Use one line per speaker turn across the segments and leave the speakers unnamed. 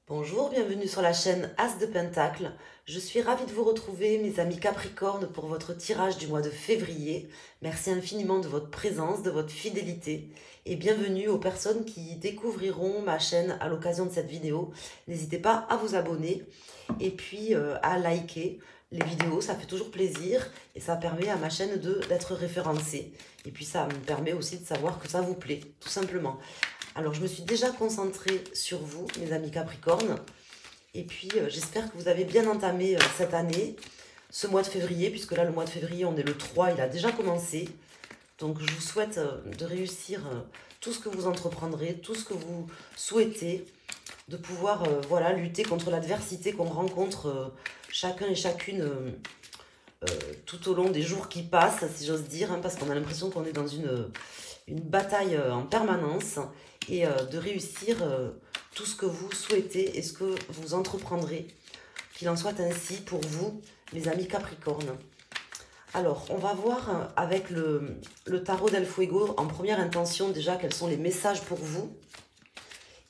Bonjour, bienvenue sur la chaîne As de Pentacle. Je suis ravie de vous retrouver, mes amis Capricorne, pour votre tirage du mois de février. Merci infiniment de votre présence, de votre fidélité et bienvenue aux personnes qui découvriront ma chaîne à l'occasion de cette vidéo. N'hésitez pas à vous abonner et puis à liker les vidéos, ça fait toujours plaisir et ça permet à ma chaîne d'être référencée. Et puis ça me permet aussi de savoir que ça vous plaît, tout simplement. Alors, je me suis déjà concentrée sur vous, mes amis Capricorne. Et puis, j'espère que vous avez bien entamé cette année, ce mois de février, puisque là, le mois de février, on est le 3, il a déjà commencé. Donc, je vous souhaite de réussir tout ce que vous entreprendrez, tout ce que vous souhaitez, de pouvoir voilà, lutter contre l'adversité qu'on rencontre chacun et chacune tout au long des jours qui passent, si j'ose dire, hein, parce qu'on a l'impression qu'on est dans une bataille en permanence et de réussir tout ce que vous souhaitez et ce que vous entreprendrez, qu'il en soit ainsi pour vous, mes amis Capricorne. Alors, on va voir avec le tarot del Fuego, en première intention déjà, quels sont les messages pour vous.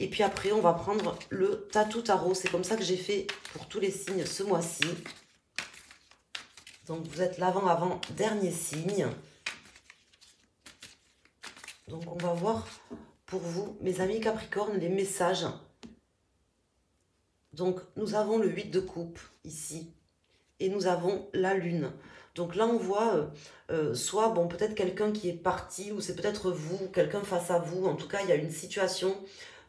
Et puis après, on va prendre le Tatou Tarot. C'est comme ça que j'ai fait pour tous les signes ce mois-ci. Donc, vous êtes l'avant-avant-dernier signe. Donc, on va voir pour vous, mes amis Capricorne, les messages. Donc, nous avons le 8 de coupe ici. Et nous avons la lune. Donc là, on voit soit, bon, peut-être quelqu'un qui est parti, ou c'est peut-être vous, quelqu'un face à vous. En tout cas, il y a une situation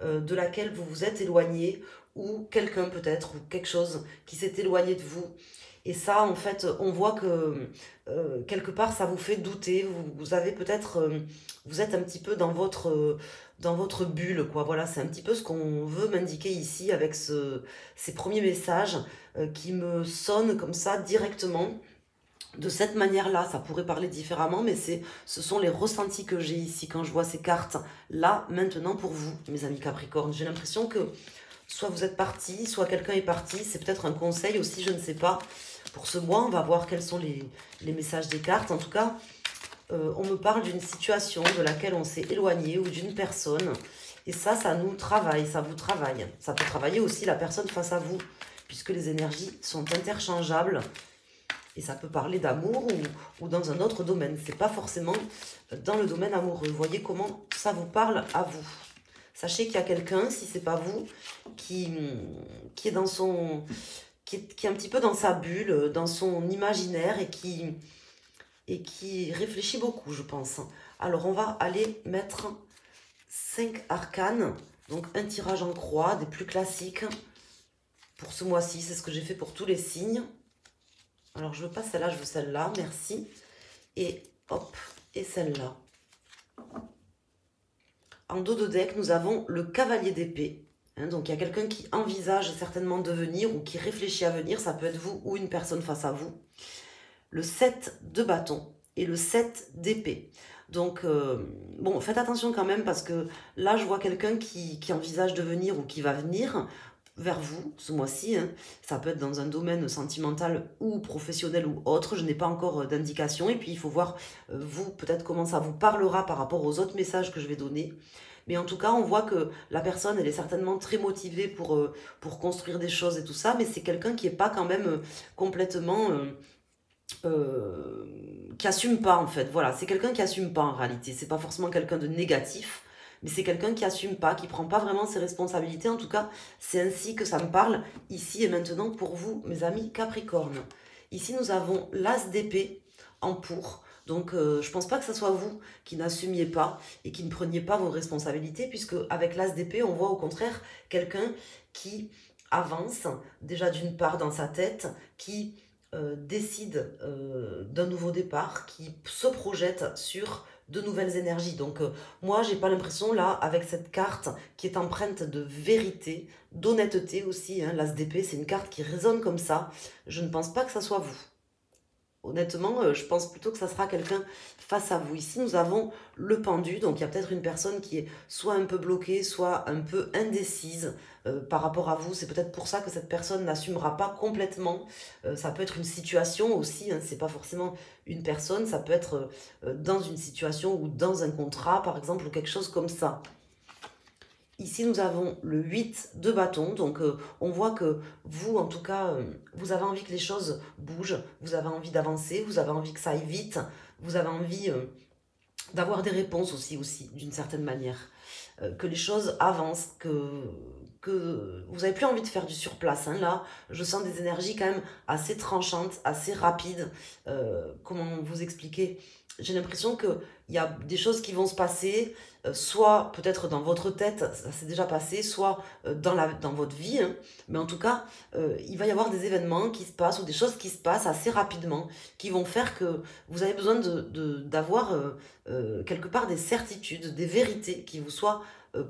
de laquelle vous vous êtes éloigné, ou quelqu'un peut-être, ou quelque chose qui s'est éloigné de vous. Et ça, en fait, on voit que quelque part, ça vous fait douter. Vous avez peut-être, vous êtes un petit peu dans votre bulle, quoi. Voilà, c'est un petit peu ce qu'on veut m'indiquer ici avec ces premiers messages qui me sonnent comme ça directement. De cette manière-là, ça pourrait parler différemment, mais ce sont les ressentis que j'ai ici quand je vois ces cartes là, maintenant pour vous, mes amis Capricorne. J'ai l'impression que soit vous êtes parti, soit quelqu'un est parti. C'est peut-être un conseil aussi, je ne sais pas. Pour ce mois, on va voir quels sont les messages des cartes. En tout cas, on me parle d'une situation de laquelle on s'est éloigné ou d'une personne. Et ça nous travaille, ça vous travaille. Ça peut travailler aussi la personne face à vous, puisque les énergies sont interchangeables. Et ça peut parler d'amour ou dans un autre domaine. C'est pas forcément dans le domaine amoureux. Voyez comment ça vous parle à vous. Sachez qu'il y a quelqu'un, si c'est pas vous, qui est dans son... Qui est un petit peu dans sa bulle, dans son imaginaire et qui réfléchit beaucoup, je pense. Alors, on va aller mettre 5 arcanes, donc un tirage en croix, des plus classiques. Pour ce mois-ci, c'est ce que j'ai fait pour tous les signes. Alors, je veux pas celle-là, je veux celle-là, merci. Et hop, et celle-là. En dos de deck, nous avons le cavalier d'épée. Hein, donc, il y a quelqu'un qui envisage certainement de venir ou qui réfléchit à venir. Ça peut être vous ou une personne face à vous. Le 7 de bâton et le 7 d'épée. Donc, bon, faites attention quand même parce que là, je vois quelqu'un qui envisage de venir ou qui va venir vers vous ce mois-ci. Hein. Ça peut être dans un domaine sentimental ou professionnel ou autre. Je n'ai pas encore d'indication. Et puis, il faut voir, vous, peut-être comment ça vous parlera par rapport aux autres messages que je vais donner. Mais en tout cas, on voit que la personne, elle est certainement très motivée pour construire des choses et tout ça. Mais c'est quelqu'un qui n'est pas quand même complètement... qui assume pas en fait, voilà, c'est quelqu'un qui assume pas en réalité, c'est pas forcément quelqu'un de négatif, mais c'est quelqu'un qui assume pas, qui prend pas vraiment ses responsabilités, en tout cas, c'est ainsi que ça me parle ici et maintenant pour vous, mes amis Capricorne. Ici, nous avons l'as d'épée en pour, donc je pense pas que ce soit vous qui n'assumiez pas et qui ne preniez pas vos responsabilités, puisque avec l'as d'épée, on voit au contraire quelqu'un qui avance, déjà d'une part dans sa tête, qui décide d'un nouveau départ, qui se projette sur de nouvelles énergies. Donc moi, j'ai pas l'impression là, avec cette carte qui est empreinte de vérité, d'honnêteté aussi, hein, l'as d'épée, c'est une carte qui résonne comme ça. Je ne pense pas que ça soit vous. Honnêtement, je pense plutôt que ça sera quelqu'un face à vous. Ici, nous avons le pendu, donc il y a peut-être une personne qui est soit un peu bloquée, soit un peu indécise par rapport à vous. C'est peut-être pour ça que cette personne n'assumera pas complètement. Ça peut être une situation aussi, hein, c'est pas forcément une personne, ça peut être dans une situation ou dans un contrat, par exemple, ou quelque chose comme ça. Ici, nous avons le 8 de bâton. Donc, on voit que vous, en tout cas, vous avez envie que les choses bougent. Vous avez envie d'avancer. Vous avez envie que ça aille vite. Vous avez envie d'avoir des réponses aussi d'une certaine manière. Que les choses avancent, que vous n'avez plus envie de faire du surplace. Hein. Là, je sens des énergies quand même assez tranchantes, assez rapides. Comment vous expliquer? J'ai l'impression qu'il y a des choses qui vont se passer, soit peut-être dans votre tête, ça s'est déjà passé, soit dans votre vie. Hein. Mais en tout cas, il va y avoir des événements qui se passent ou des choses qui se passent assez rapidement, qui vont faire que vous avez besoin d'avoir quelque part des certitudes, des vérités qui vous soient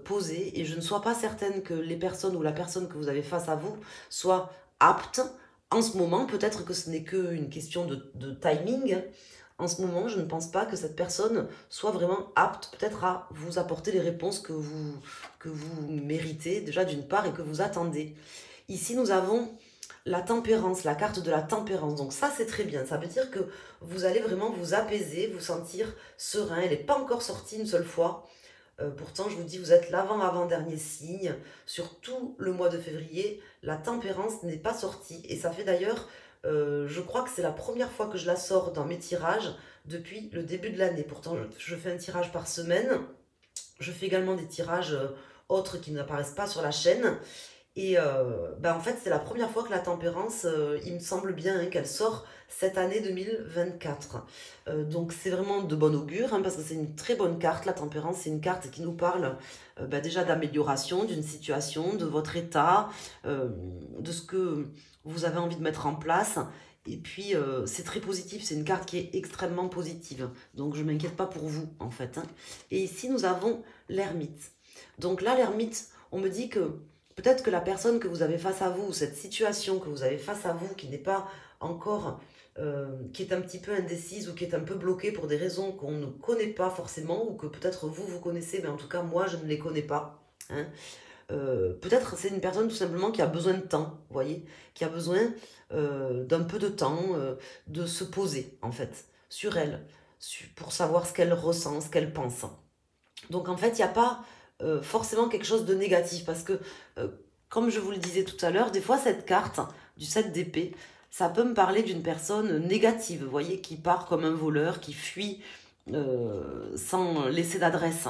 posées. Et je ne sois pas certaine que les personnes ou la personne que vous avez face à vous soit apte en ce moment. Peut-être que ce n'est qu'une question de timing. En ce moment, je ne pense pas que cette personne soit vraiment apte peut-être à vous apporter les réponses que vous méritez déjà d'une part et que vous attendez. Ici, nous avons la tempérance, la carte de la tempérance. Donc ça, c'est très bien. Ça veut dire que vous allez vraiment vous apaiser, vous sentir serein. Elle n'est pas encore sortie une seule fois. Pourtant, je vous dis, vous êtes l'avant-avant-dernier signe. Sur tout le mois de février, la tempérance n'est pas sortie. Et ça fait d'ailleurs, je crois que c'est la première fois que je la sors dans mes tirages depuis le début de l'année. Pourtant, je fais un tirage par semaine. Je fais également des tirages autres qui n'apparaissent pas sur la chaîne. Et en fait, c'est la première fois que la tempérance, il me semble bien hein, qu'elle sort cette année 2024. Donc c'est vraiment de bon augure, hein, parce que c'est une très bonne carte. La tempérance, c'est une carte qui nous parle déjà d'amélioration, d'une situation, de votre état, de ce que vous avez envie de mettre en place. Et puis, c'est très positif, c'est une carte qui est extrêmement positive. Donc, je ne m'inquiète pas pour vous, en fait. Hein. Et ici, nous avons l'ermite. Donc là, l'ermite, on me dit que peut-être que la personne que vous avez face à vous, cette situation que vous avez face à vous, qui n'est pas encore, qui est un petit peu indécise ou qui est un peu bloquée pour des raisons qu'on ne connaît pas forcément, ou que peut-être vous connaissez, mais en tout cas, moi, je ne les connais pas. Hein. Peut-être c'est une personne tout simplement qui a besoin de temps, vous voyez, qui a besoin d'un peu de temps, de se poser, en fait, sur elle, pour savoir ce qu'elle ressent, ce qu'elle pense. Donc, en fait, il n'y a pas forcément quelque chose de négatif, parce que, comme je vous le disais tout à l'heure, des fois, cette carte du 7 d'épée, ça peut me parler d'une personne négative, vous voyez, qui part comme un voleur, qui fuit sans laisser d'adresse.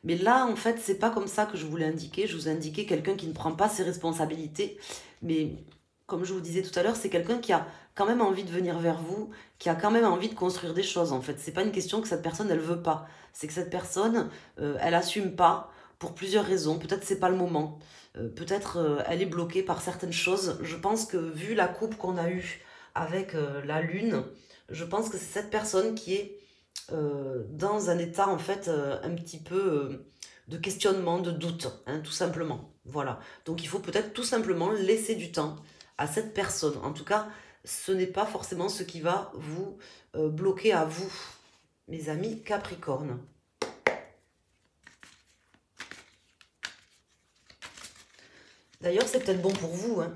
Mais là, en fait, c'est pas comme ça que je voulais indiquer. Je vous ai indiqué quelqu'un qui ne prend pas ses responsabilités. Mais comme je vous disais tout à l'heure, c'est quelqu'un qui a quand même envie de venir vers vous, qui a quand même envie de construire des choses, en fait. C'est pas une question que cette personne, elle veut pas. C'est que cette personne, elle assume pas pour plusieurs raisons. Peut-être c'est pas le moment. Peut-être elle est bloquée par certaines choses. Je pense que vu la coupe qu'on a eue avec la lune, je pense que c'est cette personne qui est dans un état en fait un petit peu de questionnement, de doute, hein, tout simplement. Voilà. Donc il faut peut-être tout simplement laisser du temps à cette personne. En tout cas, ce n'est pas forcément ce qui va vous bloquer à vous, mes amis Capricorne. D'ailleurs, c'est peut-être bon pour vous. Hein.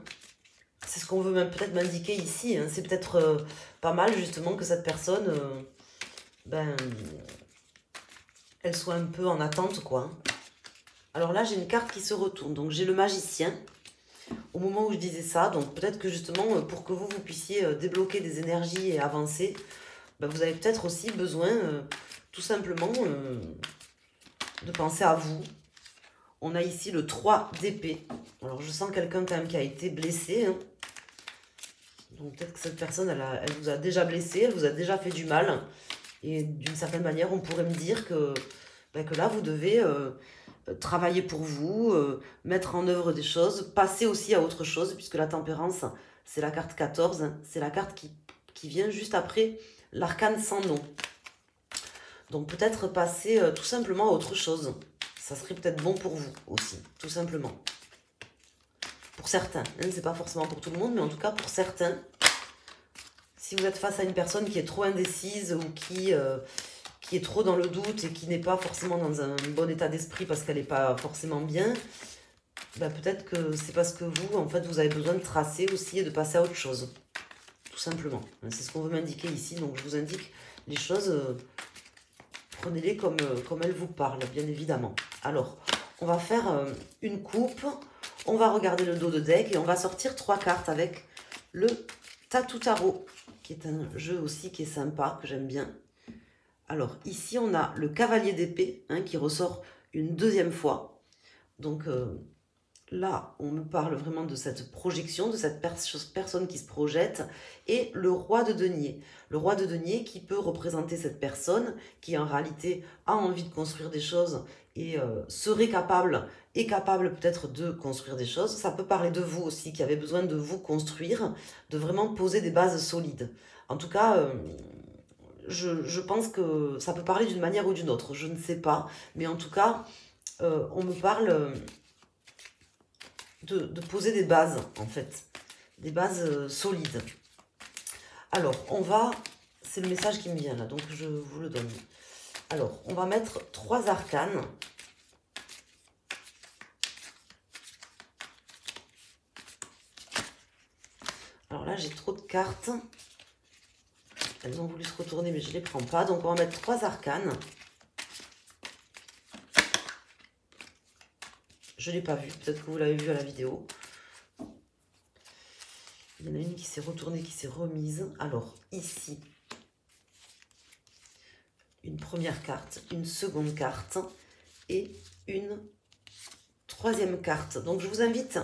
C'est ce qu'on veut même peut-être m'indiquer ici. Hein. C'est peut-être pas mal justement que cette personne... elle soit un peu en attente, quoi. Alors là, j'ai une carte qui se retourne. Donc, j'ai le magicien au moment où je disais ça. Donc, peut-être que justement, pour que vous puissiez débloquer des énergies et avancer, vous avez peut-être aussi besoin, tout simplement, de penser à vous. On a ici le 3 d'épée. Alors, je sens quelqu'un quand même qui a été blessé. Hein. Donc, peut-être que cette personne, elle vous a déjà blessé, elle vous a déjà fait du mal. Et d'une certaine manière, on pourrait me dire que là, vous devez travailler pour vous, mettre en œuvre des choses, passer aussi à autre chose, puisque la tempérance, c'est la carte 14, hein, c'est la carte qui vient juste après l'arcane sans nom. Donc peut-être passer tout simplement à autre chose. Ça serait peut-être bon pour vous aussi, tout simplement. Pour certains, hein, c'est pas forcément pour tout le monde, mais en tout cas pour certains. Si vous êtes face à une personne qui est trop indécise ou qui est trop dans le doute et qui n'est pas forcément dans un bon état d'esprit parce qu'elle n'est pas forcément bien, peut-être que c'est parce que vous, en fait, vous avez besoin de tracer aussi et de passer à autre chose. Tout simplement. C'est ce qu'on veut m'indiquer ici. Donc, je vous indique les choses. Prenez-les comme elles vous parlent, bien évidemment. Alors, on va faire une coupe, on va regarder le dos de deck et on va sortir 3 cartes avec le Tatou Tarot, qui est un jeu aussi qui est sympa, que j'aime bien. Alors ici on a le Cavalier d'épée hein, qui ressort une deuxième fois. Donc là on me parle vraiment de cette projection, de cette personne qui se projette. Et le Roi de denier. Le Roi de denier qui peut représenter cette personne qui en réalité a envie de construire des choses et serait capable, est capable peut-être de construire des choses. Ça peut parler de vous aussi, qui avez besoin de vous construire, de vraiment poser des bases solides. En tout cas, je pense que ça peut parler d'une manière ou d'une autre, je ne sais pas. Mais en tout cas, on me parle de poser des bases, en fait. Des bases solides. Alors, on va... C'est le message qui me vient là, donc je vous le donne. Alors, on va mettre 3 arcanes. Alors là, j'ai trop de cartes. Elles ont voulu se retourner, mais je ne les prends pas. Donc, on va mettre 3 arcanes. Je ne l'ai pas vu. Peut-être que vous l'avez vu à la vidéo. Il y en a une qui s'est retournée, qui s'est remise. Alors, ici, une première carte, une seconde carte et une troisième carte. Donc, je vous invite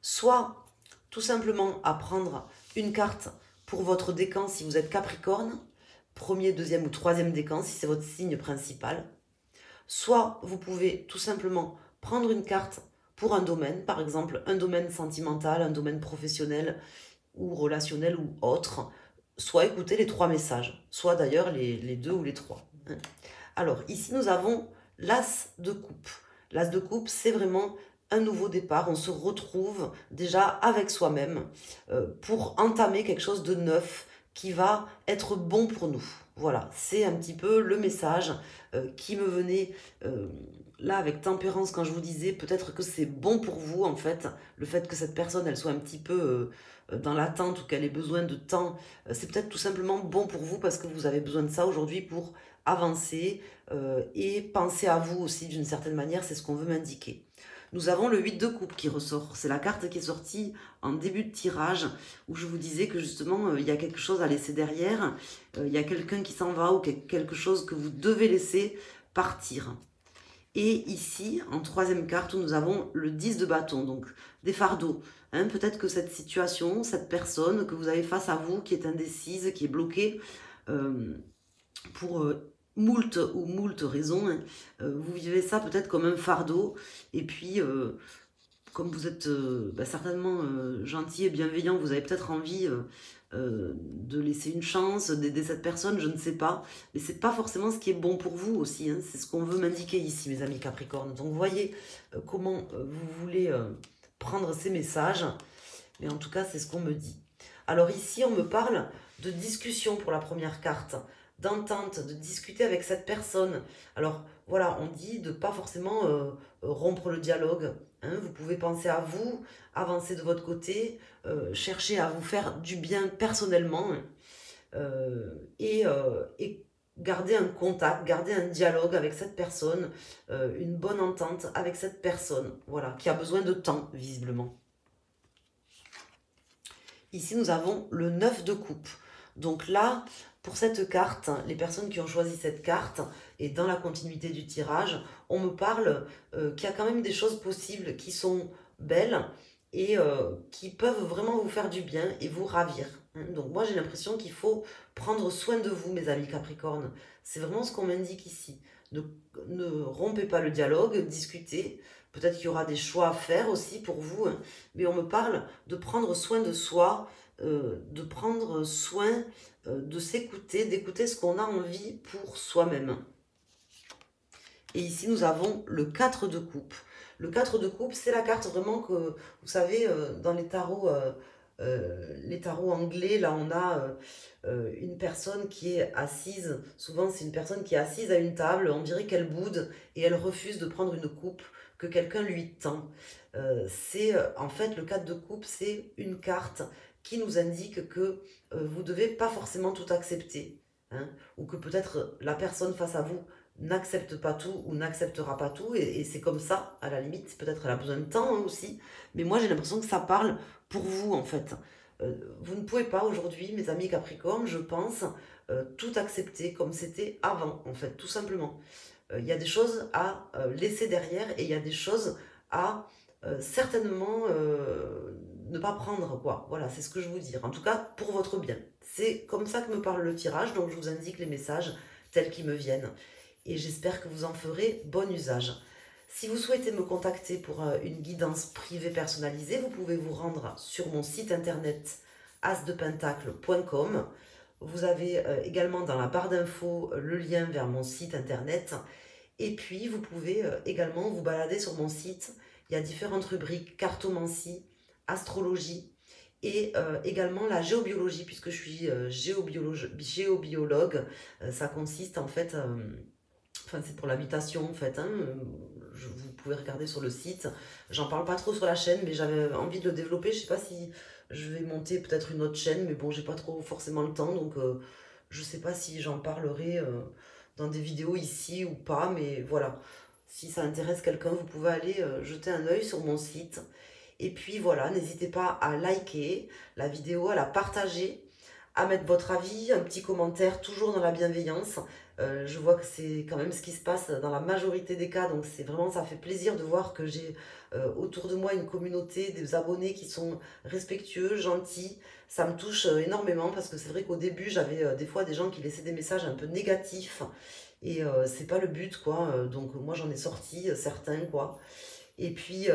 soit tout simplement à prendre une carte pour votre décan si vous êtes Capricorne, premier, deuxième ou troisième décan si c'est votre signe principal. Soit vous pouvez tout simplement prendre une carte pour un domaine, par exemple un domaine sentimental, un domaine professionnel ou relationnel ou autre, soit écouter les 3 messages, soit d'ailleurs les 2 ou les 3. Alors ici nous avons l'As de coupe. L'As de coupe, c'est vraiment un nouveau départ, on se retrouve déjà avec soi-même pour entamer quelque chose de neuf qui va être bon pour nous. Voilà, c'est un petit peu le message qui me venait là avec tempérance quand je vous disais peut-être que c'est bon pour vous en fait, le fait que cette personne elle soit un petit peu dans l'attente ou qu'elle ait besoin de temps, c'est peut-être tout simplement bon pour vous parce que vous avez besoin de ça aujourd'hui pour avancer et penser à vous aussi d'une certaine manière, c'est ce qu'on veut m'indiquer. Nous avons le 8 de coupe qui ressort. C'est la carte qui est sortie en début de tirage où je vous disais que justement, il y a quelque chose à laisser derrière. Il y a quelqu'un qui s'en va ou quelque chose que vous devez laisser partir. Et ici, en troisième carte, nous avons le 10 de bâton, donc des fardeaux. Hein, peut-être que cette situation, cette personne que vous avez face à vous, qui est indécise, qui est bloquée, pour moult raisons, hein, vous vivez ça peut-être comme un fardeau, et puis comme vous êtes certainement gentil et bienveillant, vous avez peut-être envie de laisser une chance, d'aider cette personne, je ne sais pas, mais c'est pas forcément ce qui est bon pour vous aussi, hein, c'est ce qu'on veut m'indiquer ici mes amis Capricorne. Donc voyez comment vous voulez prendre ces messages, mais en tout cas c'est ce qu'on me dit. Alors ici on me parle de discussion pour la première carte, d'entente, de discuter avec cette personne. Alors voilà, on dit de pas forcément rompre le dialogue. Hein, vous pouvez penser à vous, avancer de votre côté, chercher à vous faire du bien personnellement et garder un contact, garder un dialogue avec cette personne, une bonne entente avec cette personne, voilà, qui a besoin de temps, visiblement. Ici, nous avons le 9 de coupe. Donc là, pour cette carte, les personnes qui ont choisi cette carte, et dans la continuité du tirage, on me parle qu'il y a quand même des choses possibles qui sont belles et qui peuvent vraiment vous faire du bien et vous ravir. Donc moi, j'ai l'impression qu'il faut prendre soin de vous, mes amis Capricorne. C'est vraiment ce qu'on m'indique ici. Ne rompez pas le dialogue, discutez. Peut-être qu'il y aura des choix à faire aussi pour vous, hein, mais on me parle de prendre soin de soi, de prendre soin de s'écouter, d'écouter ce qu'on a envie pour soi-même. Et ici, nous avons le 4 de coupe. Le 4 de coupe, c'est la carte vraiment que, vous savez, dans les tarots anglais, là, on a une personne qui est assise. Souvent, c'est une personne qui est assise à une table. On dirait qu'elle boude et elle refuse de prendre une coupe que quelqu'un lui tend. En fait, le 4 de coupe, c'est une carte qui nous indique que vous ne devez pas forcément tout accepter. Hein, ou que peut-être la personne face à vous n'accepte pas tout ou n'acceptera pas tout, et c'est comme ça, à la limite, peut-être elle a besoin de temps hein, aussi, mais moi j'ai l'impression que ça parle pour vous en fait. Vous ne pouvez pas aujourd'hui, mes amis Capricorne, je pense, tout accepter comme c'était avant, en fait, tout simplement. Il y a des choses à laisser derrière et il y a des choses à certainement ne pas prendre, quoi. Voilà, c'est ce que je vous dis. En tout cas, pour votre bien. C'est comme ça que me parle le tirage, donc je vous indique les messages tels qu'ils me viennent. Et j'espère que vous en ferez bon usage. Si vous souhaitez me contacter pour une guidance privée personnalisée, vous pouvez vous rendre sur mon site internet asdepentacle.com. Vous avez également dans la barre d'infos le lien vers mon site internet. Et puis, vous pouvez également vous balader sur mon site. Il y a différentes rubriques, cartomancie, astrologie et également la géobiologie, puisque je suis géobiologue. Ça consiste en fait, enfin c'est pour l'habitation en fait, hein, vous pouvez regarder sur le site. J'en parle pas trop sur la chaîne, mais j'avais envie de le développer. Je sais pas si je vais monter peut-être une autre chaîne, mais bon, j'ai pas trop forcément le temps, donc je sais pas si j'en parlerai dans des vidéos ici ou pas, mais voilà. Si ça intéresse quelqu'un, vous pouvez aller jeter un œil sur mon site. Et puis voilà, n'hésitez pas à liker la vidéo, à la partager, à mettre votre avis, un petit commentaire, toujours dans la bienveillance. Je vois que c'est quand même ce qui se passe dans la majorité des cas, donc c'est vraiment, ça fait plaisir de voir que j'ai autour de moi une communauté, des abonnés qui sont respectueux, gentils. Ça me touche énormément parce que c'est vrai qu'au début, j'avais des fois des gens qui laissaient des messages un peu négatifs et c'est pas le but, quoi. Donc moi, j'en ai sorti certains, quoi. Et puis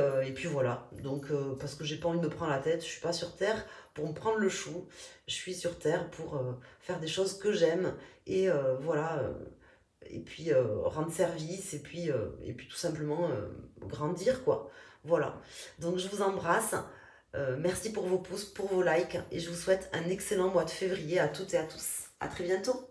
voilà, donc parce que j'ai pas envie de me prendre la tête, je suis pas sur Terre pour me prendre le chou, je suis sur Terre pour faire des choses que j'aime, et voilà, et puis rendre service, et puis tout simplement grandir, quoi. Voilà, donc je vous embrasse, merci pour vos pouces, pour vos likes, et je vous souhaite un excellent mois de février à toutes et à tous. À très bientôt.